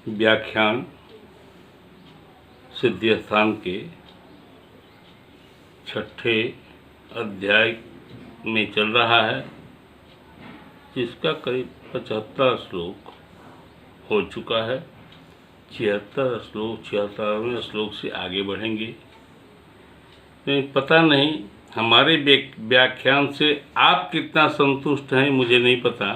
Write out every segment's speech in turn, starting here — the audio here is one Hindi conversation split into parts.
व्याख्यान सिद्धि स्थान के छठे अध्याय में चल रहा है, जिसका करीब 75 श्लोक हो चुका है। 76वें श्लोक से आगे बढ़ेंगे। तो पता नहीं हमारे व्याख्यान से आप कितना संतुष्ट हैं, मुझे नहीं पता,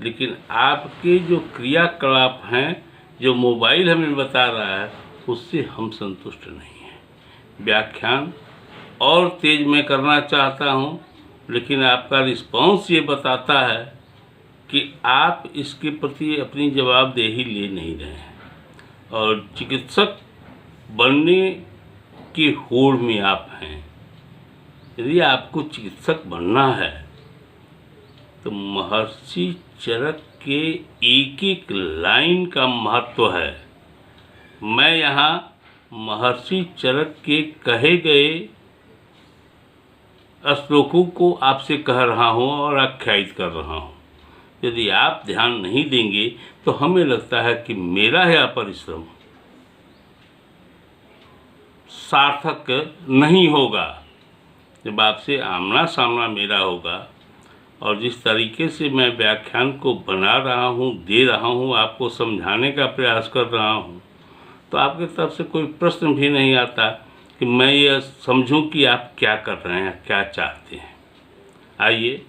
लेकिन आपके जो क्रियाकलाप हैं, जो मोबाइल हमें बता रहा है, उससे हम संतुष्ट नहीं हैं। व्याख्यान और तेज मैं करना चाहता हूँ, लेकिन आपका रिस्पॉन्स ये बताता है कि आप इसके प्रति अपनी जवाबदेही ले नहीं रहे हैं और चिकित्सक बनने की होड़ में आप हैं। यदि आपको चिकित्सक बनना है तो महर्षि चरक के एक एक लाइन का महत्व है। मैं यहाँ महर्षि चरक के कहे गए श्लोकों को आपसे कह रहा हूँ और आख्यायित कर रहा हूँ। यदि आप ध्यान नहीं देंगे तो हमें लगता है कि मेरा यह परिश्रम सार्थक नहीं होगा। जब आपसे आमना सामना मेरा होगा और जिस तरीके से मैं व्याख्यान को बना रहा हूँ, दे रहा हूँ, आपको समझाने का प्रयास कर रहा हूँ, तो आपके तरफ से कोई प्रश्न भी नहीं आता कि मैं यह समझूं कि आप क्या कर रहे हैं, क्या चाहते हैं। आइए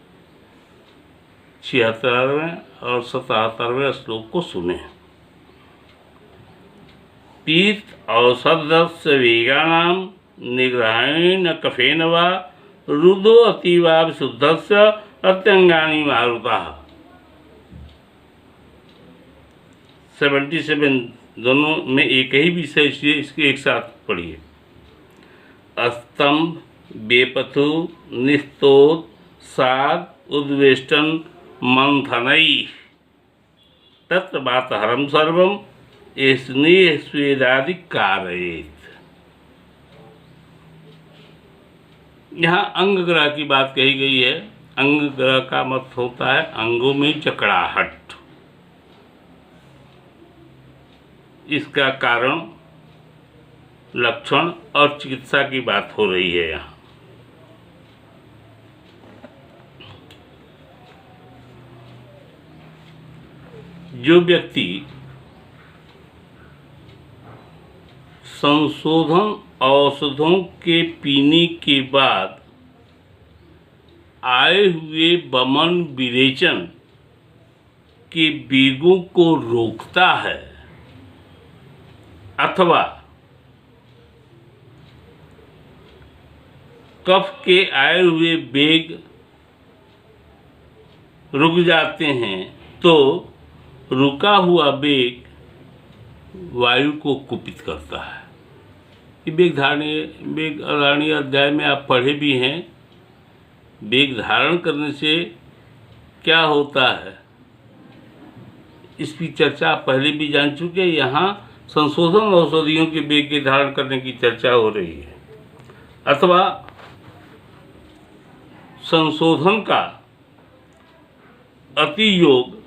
76वें और 77वें श्लोक को सुने। पीत औषधस्य वेगानां निग्रहेण कफेन वा रुदो अतीवा विशुद्धस्य अत्यंगानि मारुताः। 77 दोनों में एक ही विषय, इसलिए इसके एक साथ पढ़िए। स्तंभ बेपथु निस्तोत साग उद्वेष्टन मंथनैः तत्र वातहरं सर्वं स्नेह स्वेदादि कारयेत्। यहाँ अंग ग्रह की बात कही गई है। अंग ग्रह का मतलब होता है अंगों में जकड़ाहट। इसका कारण, लक्षण और चिकित्सा की बात हो रही है। यहाँ जो व्यक्ति संशोधन औषधों के पीने के बाद आए हुए वमन विरेचन के वेगों को रोकता है अथवा कफ के आए हुए वेग रुक जाते हैं, तो रुका हुआ वेग वायु को कुपित करता है। ये वेग धारणीय अध्याय में आप पढ़े भी हैं। वेग धारण करने से क्या होता है, इसकी चर्चा आप पहले भी जान चुके हैं। यहाँ संशोधन औषधियों के वेग के धारण करने की चर्चा हो रही है, अथवा संशोधन का अति योग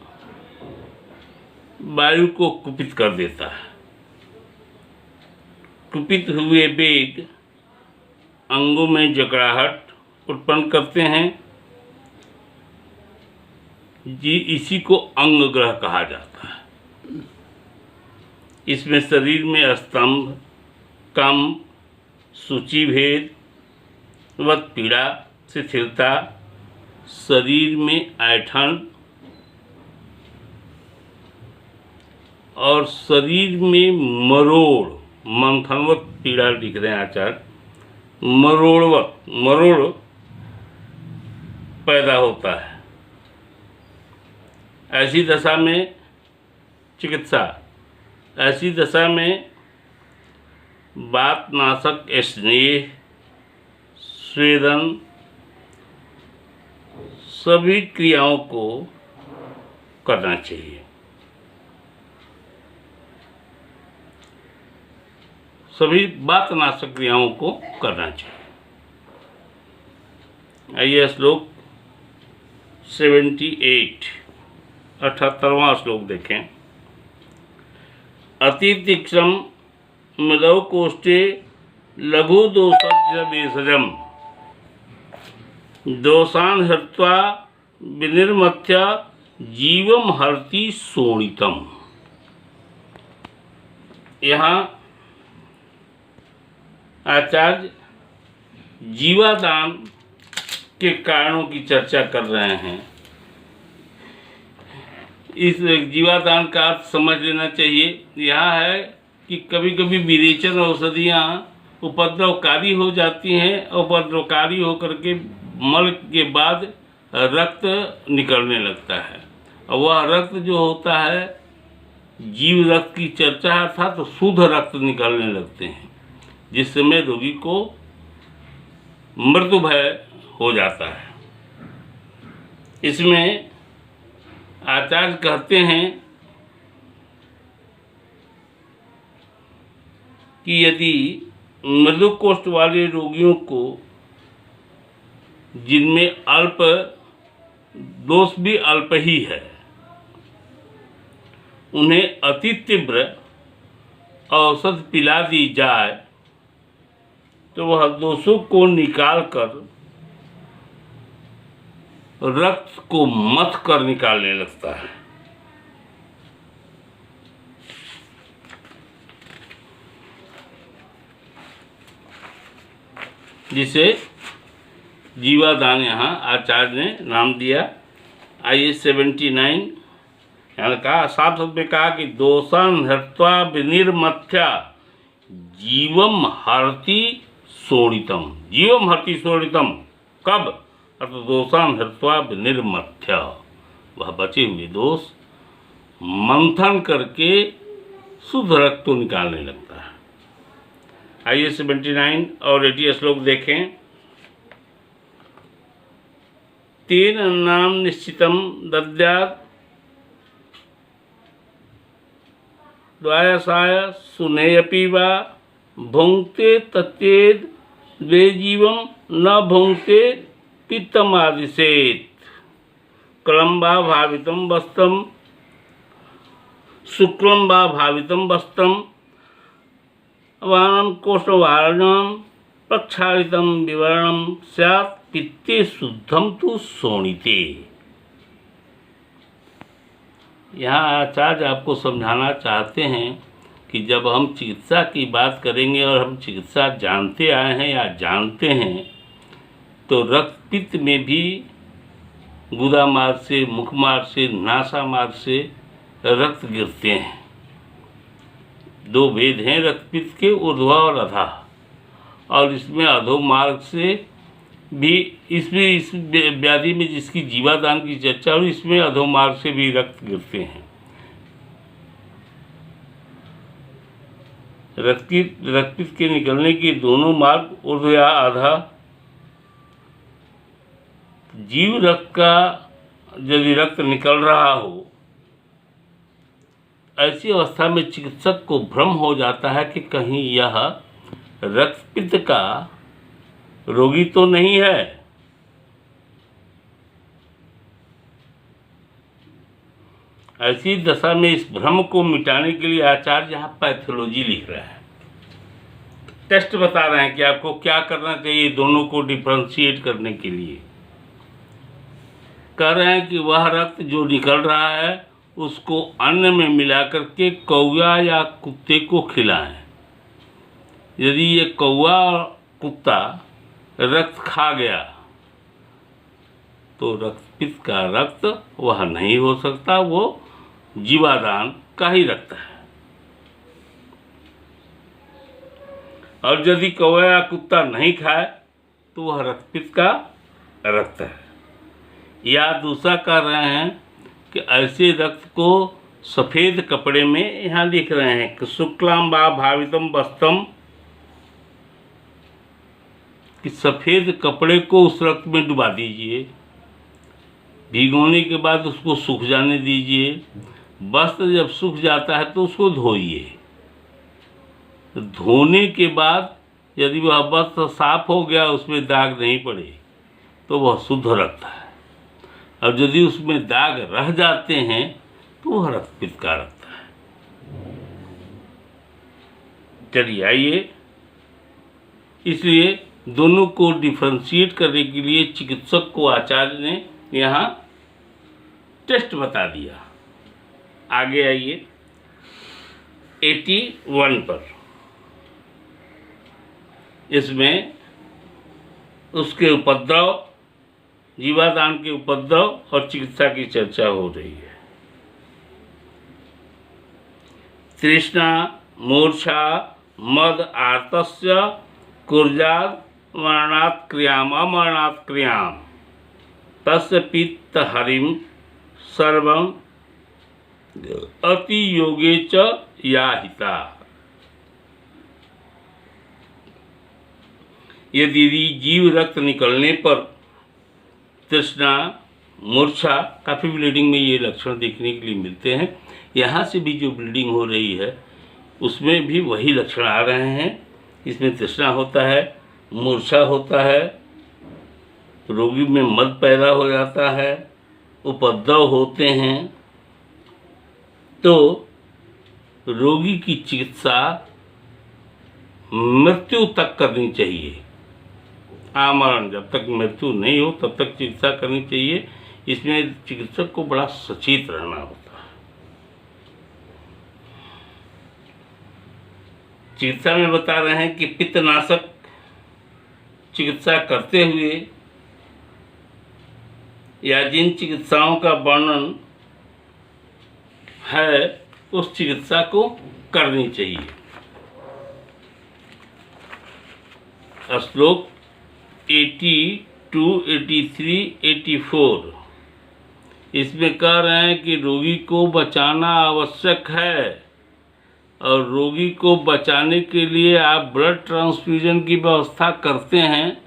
वायु को कुपित कर देता है। कुपित हुए वेग अंगों में जकड़ाहट उत्पन्न करते हैं। जी, इसी को अंग ग्रह कहा जाता है। इसमें शरीर में स्तंभ, कंप, सूचिभेद वत पीड़ा, शिथिलता, शरीर में ऐंठन और शरीर में मरोड़, मंथनवत पीड़ा लिख रहे हैं आचार्य, मरोड़ पैदा होता है। ऐसी दशा में वातनाशक स्नेह स्वेदन सभी क्रियाओं को करना चाहिए। सभी वातनाशक क्रियाओं को करना चाहिए। आइए श्लोक 78 78वां श्लोक देखें। अति तीक्ष्णम मृदौ कोष्ठे लघु दोषज भेषजम दोषान हृत्वा विनिर्मथ्य जीवम हरति शोणितम। यहाँ आचार्य जीवादान के कारणों की चर्चा कर रहे हैं। इस जीवादान का अर्थ समझ लेना चाहिए। यहाँ है कि कभी कभी विरेचन औषधियाँ उपद्रवकारी हो जाती हैं, उपद्रवकारी होकर के मल के बाद रक्त निकलने लगता है, और वह रक्त जो होता है जीव रक्त की चर्चा था, तो शुद्ध रक्त निकलने लगते हैं, जिस समय रोगी को मृत्यु भय हो जाता है। इसमें आचार्य कहते हैं कि यदि मृदु कोष्ठ वाले रोगियों को, जिनमें अल्प दोष भी अल्प ही है, उन्हें अति तीव्र औषध पिला दी जाए तो वह दोषों को निकालकर रक्त को मथ कर निकालने लगता है। जिसे जीवादान यहाँ आचार्य ने नाम दिया। आइए 79 यहाँ कहा, साफ शब्द में कहा कि दोषान हृत्वा विनिर्मथ्या जीवम हरति शोणितम। जीवम हरति शोणितम कब? अर्थात दोषान हृत्वा विनिर्मथ्या, वह बचे हुए दोष मंथन करके शुद्ध रक्त को निकालने लगता है। आइए 79 और 80 श्लोक देखें। तेन अन्नाम निश्चितम दद्यात् द्वायसाय सुनेयपि वा भुंक्ते तच्चेद द्वे जीवम न भुंक्ते पित्तमादिशेत। कलम वा भावितं वस्त्रम शुक्लम वा भावितं वस्त्रम वानम कोष्ठवारणम प्रक्षालितं विवरणम स्यात् पित्ते शुद्धम तु शोणिते। यहाँ आचार्य आपको समझाना चाहते हैं कि जब हम चिकित्सा की बात करेंगे और हम चिकित्सा जानते आए हैं या जानते हैं, तो रक्त पित्त में भी गुदा मार्ग से, मुख मार्ग से, नासा मार्ग से रक्त गिरते हैं। दो भेद हैं रक्त पित्त के, ऊर्ध्व और अधा, और इसमें अधो मार्ग से भी, इसमें इस व्याधि में जिसकी जीवादान की चर्चा हुई, इसमें अधो मार्ग से भी रक्त गिरते हैं। रक्त पित्त के निकलने के दोनों मार्ग, ऊर्ध्व या आधा। जीव रक्त का यदि रक्त निकल रहा हो, ऐसी अवस्था में चिकित्सक को भ्रम हो जाता है कि कहीं यह रक्त पित्त का रोगी तो नहीं है। ऐसी दशा में इस भ्रम को मिटाने के लिए आचार्य यहाँ पैथोलॉजी लिख रहे हैं, टेस्ट बता रहे हैं कि आपको क्या करना चाहिए दोनों को डिफरेंशिएट करने के लिए। कह रहे हैं कि वह रक्त जो निकल रहा है उसको अन्न में मिलाकर के कौवा या कुत्ते को खिलाएं। यदि ये कौवा और कुत्ता रक्त खा गया तो रक्त पित्त का रक्त वह नहीं हो सकता, वो जीवादान का ही रक्त है। और यदि कौवा या कुत्ता नहीं खाए तो वह रक्त पित्त का रक्त है। या दूसरा कह रहे हैं कि ऐसे रक्त को सफ़ेद कपड़े में, यहाँ लिख रहे हैं कि शुक्लाम वा भावितम वस्त्रम, कि सफ़ेद कपड़े को उस रक्त में डुबा दीजिए, भिगोने के बाद उसको सूख जाने दीजिए। वस्त्र जब सूख जाता है तो उसको धोइए। धोने के बाद यदि वह वस्त्र साफ हो गया, उसमें दाग नहीं पड़े, तो वह शुद्ध रक्त है। और यदि उसमें दाग रह जाते हैं तो वह रक्त पित्त का रक्त है। चलिए आइए, इसलिए दोनों को डिफ्रेंशिएट करने के लिए चिकित्सक को आचार्य ने यहाँ टेस्ट बता दिया। आगे आइए 81 पर। इसमें उसके उपद्रव, जीवादान के उपद्रव और चिकित्सा की चर्चा हो रही है। तृष्णा मूर्छा मद आर्तस्य कुर्जाद मरणात् क्रियाम अमरणात् क्रियाम तस्य पित्त हरिम सर्वम अति योगे च याहिता। यदि जीव रक्त निकलने पर तृष्णा मूर्छा, काफ़ी ब्लीडिंग में ये लक्षण देखने के लिए मिलते हैं। यहाँ से भी जो ब्लीडिंग हो रही है उसमें भी वही लक्षण आ रहे हैं। इसमें तृष्णा होता है, मूर्छा होता है, रोगी में मद पैदा हो जाता है, उपद्रव होते हैं। तो रोगी की चिकित्सा मृत्यु तक करनी चाहिए। आमरण, जब तक मृत्यु नहीं हो तब तक चिकित्सा करनी चाहिए। इसमें चिकित्सक को बड़ा सचेत रहना होता है। चिकित्सा में बता रहे हैं कि पित्तनाशक चिकित्सा करते हुए या जिन चिकित्साओं का वर्णन है उस चिकित्सा को करनी चाहिए। श्लोक 82, 83, 84 इसमें कह रहे हैं कि रोगी को बचाना आवश्यक है और रोगी को बचाने के लिए आप ब्लड ट्रांसफ्यूजन की व्यवस्था करते हैं।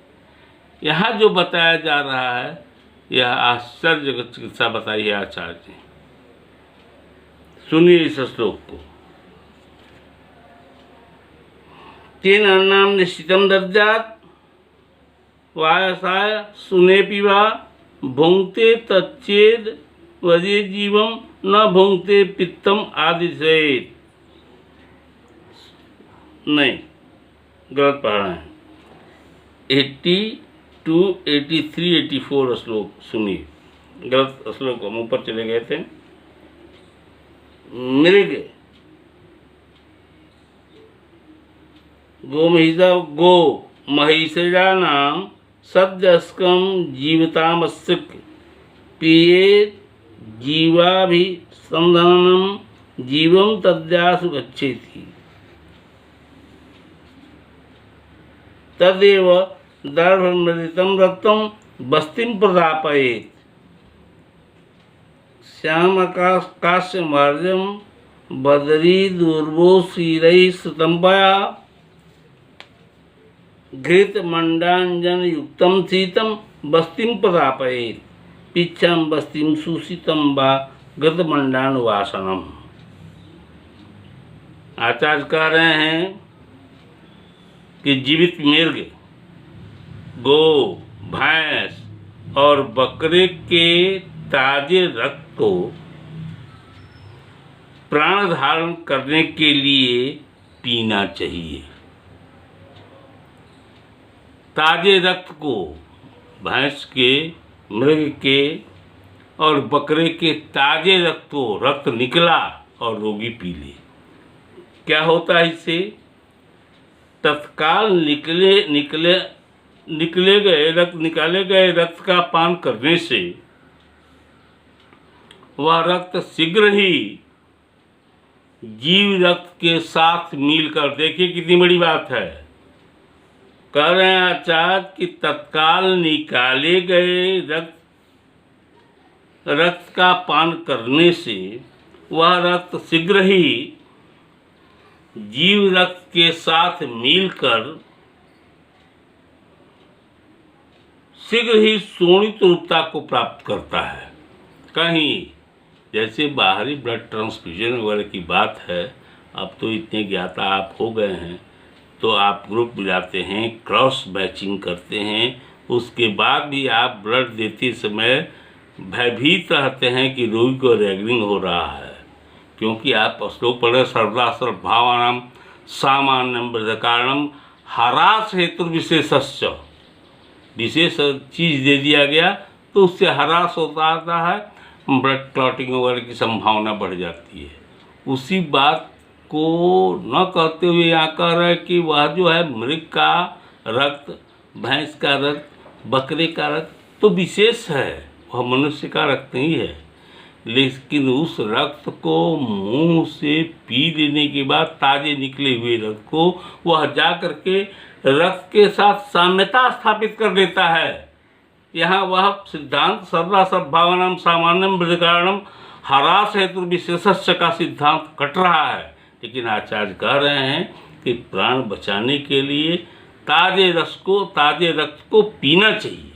यहाँ जो बताया जा रहा है यह आश्चर्यजनक चिकित्सा बताई है आचार्य जी। सुनिए इस श्लोक को। तेन अन्नाम निश्चितम दद्यात् वायसाय सुनेपि वा भुंक्ते तच्चेद वजे जीवम न भुंक्ते पित्तम आदि से। नहीं, गलत पढ़ रहे हैं। 82, 83, 84 श्लोक सुनिए। गलत श्लोक हम ऊपर चले गए थे। मृग गो महिषजानां सद्यस्कं जीवितामस्यक पियेत् जीवाभिसंधानं जीवं तद्यासु गच्छेति। तदेव दर्भमृदितं रक्तं बस्तिं प्रदापयेत्। श्यामकाश्यमार्जं बदरी दूर्वो क्षीरैः श्रुतं पया घृतमण्डाञ्जन युक्तं शीतं बस्तिं प्रदापयेत्। पिच्छं बस्तिं सुषितं वा घृतमण्डानुवासनम्। आचार्य कह रहे हैं कि जीवित मृग, गो, भैंस और बकरे के ताजे रक्त को प्राण धारण करने के लिए पीना चाहिए। ताजे रक्त को, भैंस के, मृग के और बकरे के ताजे रक्त को, रक्त निकला और रोगी पी ले, क्या होता है इससे? तत्काल निकाले गए रक्त का पान करने से वह रक्त शीघ्र ही जीव रक्त के साथ मिलकर, देखिए कितनी बड़ी बात है, कह रहे हैं आचार्य कि तत्काल निकाले गए रक्त का पान करने से वह रक्त शीघ्र ही जीव रक्त के साथ मिलकर शीघ्र ही शोणित रूपता को प्राप्त करता है। कहीं जैसे बाहरी ब्लड ट्रांसफ्यूजन वगैरह की बात है, अब तो इतने ज्ञाता आप हो गए हैं तो आप ग्रुप मिलाते हैं, क्रॉस मैचिंग करते हैं, उसके बाद भी आप ब्लड देते समय भयभीत रहते हैं कि रोगी को रैगिंग हो रहा है, क्योंकि आप श्लोक पढ़े सर्वदा सर्वभावानां सामान्यम वृद्ध कारणम ह्रास हेतु विशेषश्च। विशेष चीज़ दे दिया गया तो उससे ह्रास होता है, ब्लड क्लॉटिंग वगैरह की संभावना बढ़ जाती है। उसी बात को न कहते हुए यहाँ कह रहे हैं कि वह जो है मृग का रक्त, भैंस का रक्त, बकरे का रक्त तो विशेष है, वह मनुष्य का रक्त नहीं है। लेकिन उस रक्त को मुंह से पी लेने के बाद ताजे निकले हुए रक्त को वह जा करके रक्त के साथ साम्यता स्थापित कर देता है। यहाँ वह सिद्धांत सर्वा सद्भावनाम सामान्यम वृद्ध कारणम ह्रास हेतु विशेषस्य का सिद्धांत कट रहा है। लेकिन आचार्य कह रहे हैं कि प्राण बचाने के लिए ताजे रक्त को पीना चाहिए।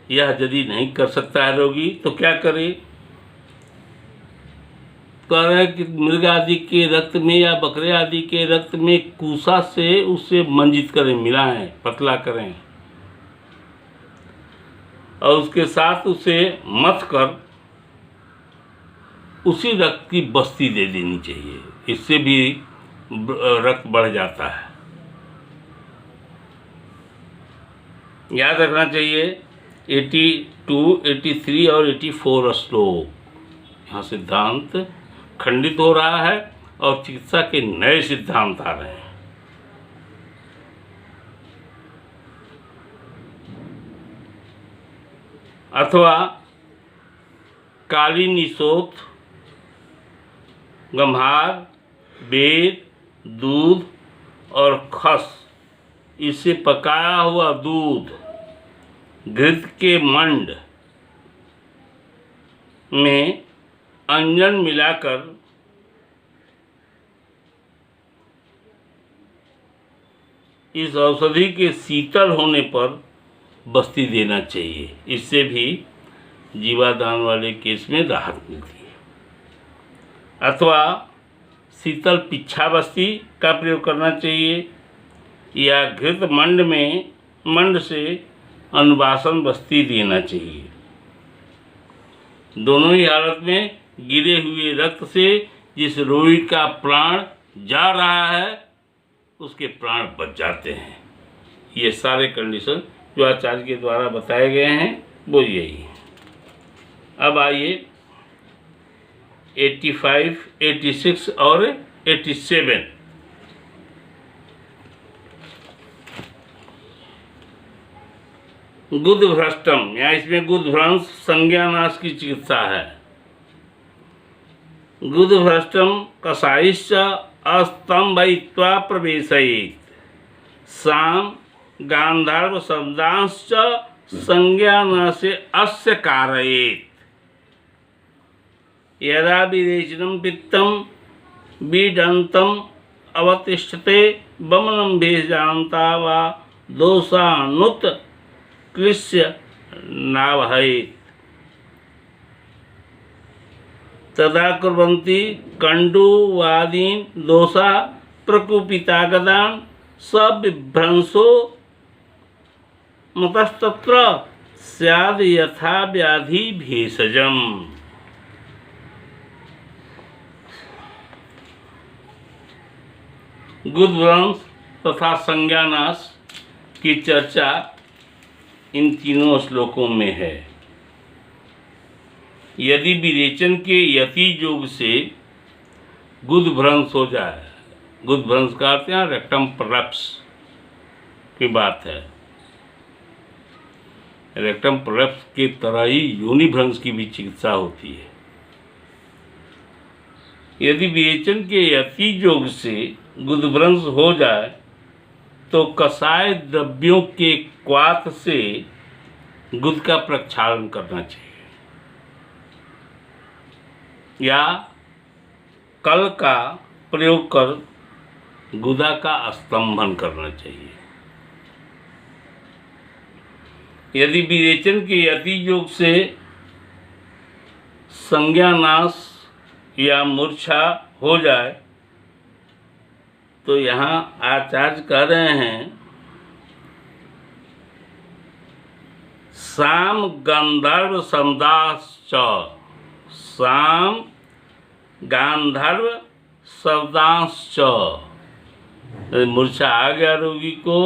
यह यदि नहीं कर सकता है रोगी तो क्या करे? कह रहे हैं कि मृग आदि के रक्त में या बकरे आदि के रक्त में कूसा से उसे मंजित करें, मिलाएं, पतला करें और उसके साथ उसे मथ कर उसी रक्त की बस्ती दे देनी चाहिए। इससे भी रक्त बढ़ जाता है। याद रखना चाहिए 82, 83 और 84 श्लोक। यहाँ सिद्धांत खंडित हो रहा है और चिकित्सा के नए सिद्धांत आ रहे हैं। अथवा काली निशोथ, गम्हार, बेर, दूध और खस, इसे पकाया हुआ दूध घृत के मंड में अंजन मिलाकर इस औषधि के शीतल होने पर बस्ती देना चाहिए। इससे भी जीवादान वाले केस में राहत मिलती है। अथवा शीतल पिच्छा बस्ती का प्रयोग करना चाहिए या घृत मंड से अनुवासन बस्ती देना चाहिए। दोनों ही हालत में गिरे हुए रक्त से जिस रोगी का प्राण जा रहा है उसके प्राण बच जाते हैं। ये सारे कंडीशन जो आचार्य के द्वारा बताए गए हैं वो यही है। अब आइए 85, 86 और 87। गुद भ्रष्टम, या इसमें गुद भ्रंश संज्ञानाश की चिकित्सा है। गुद भ्रष्टम कषायश्च अस्तंभयित्वा प्रवेशयेत्, साम गांधर्व शब्दांश्च संज्ञानाशे अस्य कारयेत्। यदा विरेचनं पित्तं बीडन्तम् अवतिष्ठते वमनं भेजान्ता वा दोषानुत कृष्य नावहयेत्, तदा कुर्वन्ति कंडुवादीन दोषा प्रकुपिता गदान सविभ्रंशो मतस्तत्र स्याद् यथा व्याधि भेषजम। गुदभ्रंश तथा संज्ञानाश की चर्चा इन तीनों श्लोकों में है। यदि विरेचन के यति योग से गुदभ्रंश हो जाए, गुदभ्रंश का अर्थ यहाँ रेक्टम प्रोलैप्स की बात है। रेक्टम प्रोलैप्स के तरह ही योनि भ्रंश की भी चिकित्सा होती है। यदि विरेचन के यति योग से गुदभ्रंश हो जाए तो कषाय द्रव्यों के क्वाथ से गुद का प्रक्षालन करना चाहिए या कल का प्रयोग कर गुदा का स्तंभन करना चाहिए। यदि विरेचन के यति योग से संज्ञानाश या मूर्छा हो जाए तो यहाँ आचार्य कह रहे हैं साम गंधर्व समदाश्च, साम गांधर्व शब्दांश मूर्छा आ गया रोगी को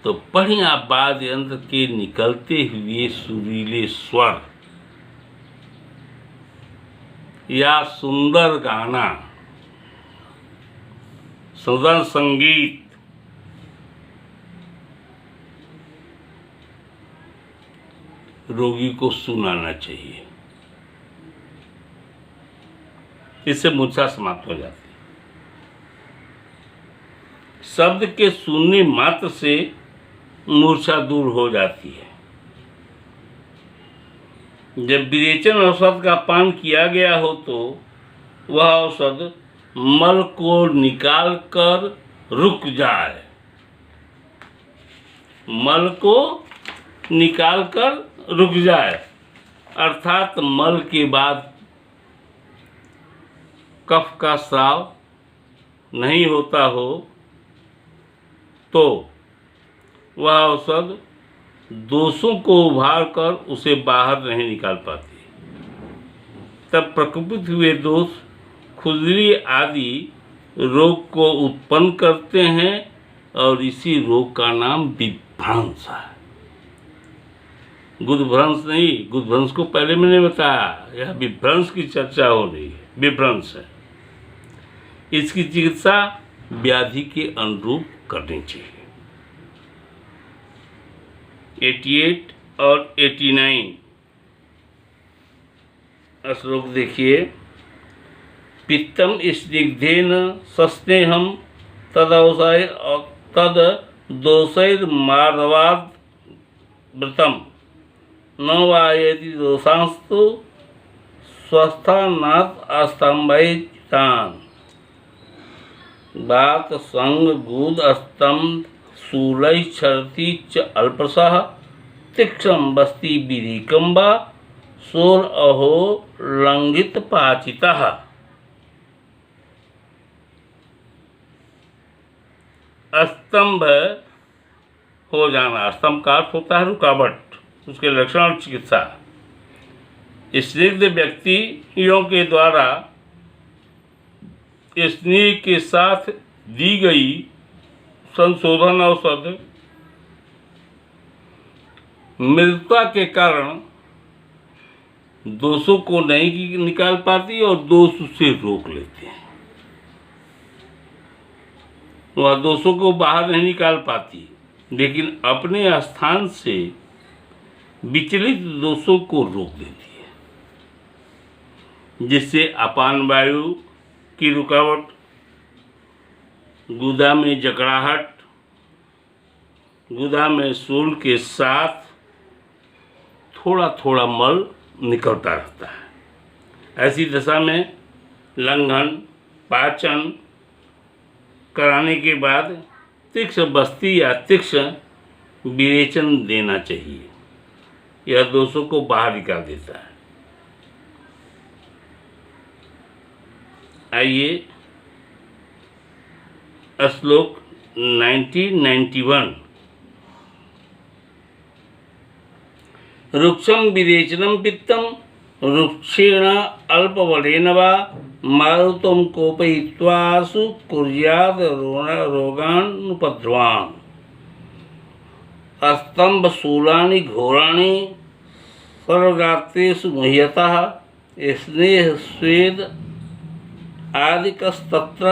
तो बढ़िया वाद्य यंत्र के निकलते हुए सुरीले स्वर या सुंदर गाना, सुंदर संगीत रोगी को सुनाना चाहिए। इससे मूर्छा समाप्त हो जाती है। शब्द के सुनने मात्र से मूर्छा दूर हो जाती है। जब विरेचन औषध का पान किया गया हो तो वह औषध मल को निकाल कर रुक जाए, मल को निकाल कर रुक जाए, अर्थात मल के बाद कफ का स्राव नहीं होता हो तो वह औषध दोषों को उभार कर उसे बाहर नहीं निकाल पाती। तब प्रकोपित हुए दोष खुजली आदि रोग को उत्पन्न करते हैं और इसी रोग का नाम विभ्रंश है। गुदभ्रंश नहीं, गुदभ्रंश को पहले मैंने बताया, यह विभ्रंश की चर्चा हो रही है। विभ्रंश है, इसकी चिकित्सा व्याधि के अनुरूप करनी चाहिए। 88 और 89 श्लोक देखिए। पित्तम स्निग्धेन सस्नेहम तदवसाय तद दोषैर्मार्दवाद व्रतम न वायति दोषांस्तु स्वस्थानात् अस्तंभयितान् बात संग गुद स्तंभ शूलै क्षरति च अल्पसः तीक्ष्णं बस्ति विधिकम्बा सोल अहो लंघित पाचितः। स्तंभ हो जाना, स्तंभ का अर्थ होता है रुकावट, उसके लक्षण और चिकित्सा। स्निग्ध व्यक्तियों के द्वारा स्नेह के साथ दी गई संशोधन औषध मृदुता के कारण दोषों को नहीं निकाल पाती और दोष उसे रोक लेते हैं। वह दोषों को बाहर नहीं निकाल पाती, लेकिन अपने स्थान से विचलित दोषों को रोक देती है, जिससे अपान वायु की रुकावट, गुदा में जकड़ाहट, गुदा में शूल के साथ थोड़ा थोड़ा मल निकलता रहता है। ऐसी दशा में लंघन पाचन कराने के बाद तीक्ष्ण बस्ती या तीक्ष्ण विरेचन देना चाहिए। यह दोषों को बाहर निकाल देता है। आइए श्लोक 91। रुक्षम विरेचनम पित्तम रुक्षेण अल्पबलेन वा मारुतं कोपयित्वासु कुर्याद रोगानुपद्रवान् स्तंभशूलानि घोराणि सर्वगात्रेषु मुह्यतः स्नेहस्वेद आदिकस्तत्र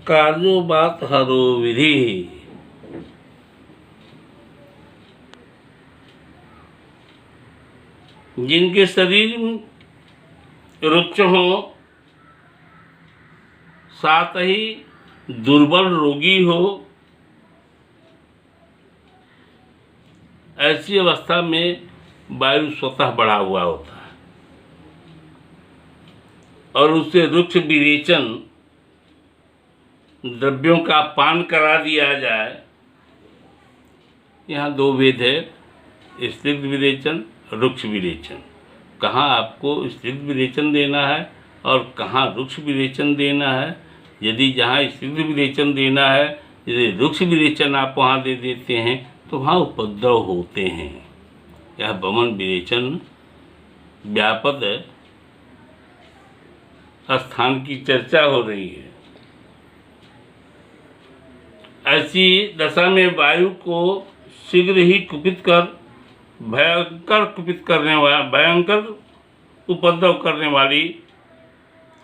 कार्यो बात हरो विधि। जिनके शरीर रुक्ष हो, साथ ही दुर्बल रोगी हो, ऐसी अवस्था में वायु स्वतः बढ़ा हुआ होता है और उससे रुक्ष विरेचन द्रव्यों का पान करा दिया जाए। यहाँ दो भेद है, स्निग्ध विरेचन, रुक्ष विरेचन। कहाँ आपको स्निग्ध विरेचन देना है और कहाँ रुक्ष विरेचन देना है। यदि जहाँ स्निग्ध विरेचन देना है, यदि रुक्ष विरेचन आप वहाँ दे देते हैं तो वहाँ उपद्रव होते हैं। यह वमन विरेचन व्यापक स्थान की चर्चा हो रही है। ऐसी दशा में वायु को शीघ्र ही कुपित कर भयंकर उपद्रव करने वाली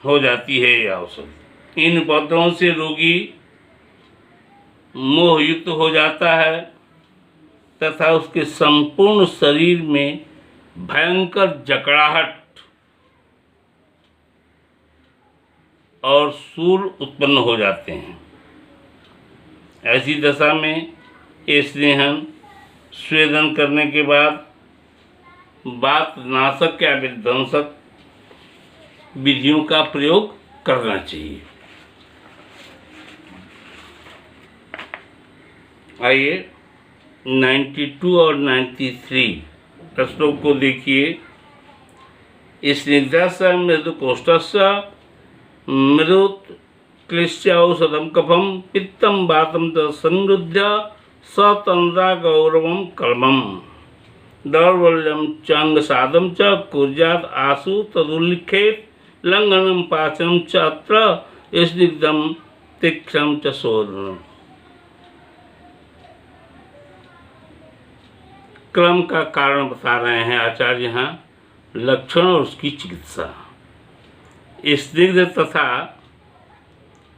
हो जाती है यह औषध। इन उपद्रवों से रोगी मोहयुक्त हो जाता है तथा उसके संपूर्ण शरीर में भयंकर जकड़ाहट और शूल उत्पन्न हो जाते हैं। ऐसी दशा में स्नेहन स्वेदन करने के बाद वात नाशक या विध्वंसक विधियों का प्रयोग करना चाहिए। आइए 92 और 93 प्रश्नों को देखिए। स्निग्धस्य मृदुकोष्ठस्य मृदुत क्लिश्यौषधम कफम पित्तम वातम च संरुध्य सतंद्रा गौरवम कलमम दौर्बल्यम चांग साधम च कुर्यात आसु तदुल्लिखेत लंघनम पाचनम च अत्र स्निग्धम तीक्ष्णम च शोधनम। क्रम का कारण बता रहे हैं आचार्य यहाँ, लक्षण और उसकी चिकित्सा। स्निग्ध तथा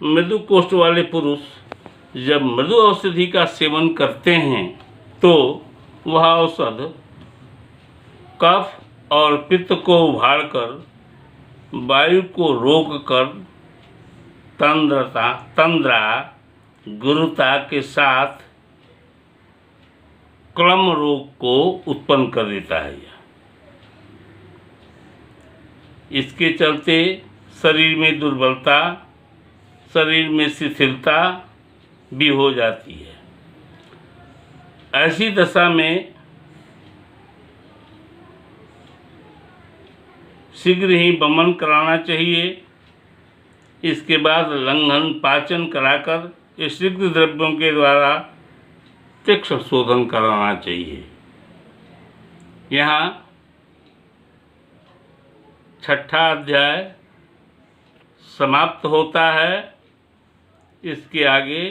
मृदु कोष्ठ वाले पुरुष जब मृदु औषधि का सेवन करते हैं तो वह औषध कफ और पित्त को उभारकर वायु को रोककर तंद्रा गुरुता के साथ क्लम रोग को उत्पन्न कर देता है। इसके चलते शरीर में दुर्बलता, शरीर में शिथिलता भी हो जाती है। ऐसी दशा में शीघ्र ही वमन कराना चाहिए। इसके बाद लंघन पाचन कराकर स्निग्ध द्रव्यों के द्वारा तीक्ष्ण शोधन कराना चाहिए। यहाँ 6ठा अध्याय समाप्त होता है। इसके आगे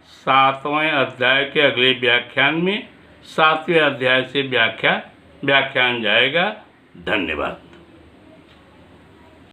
7वें अध्याय के अगले व्याख्यान में 7वें अध्याय से व्याख्यान जाएगा। धन्यवाद।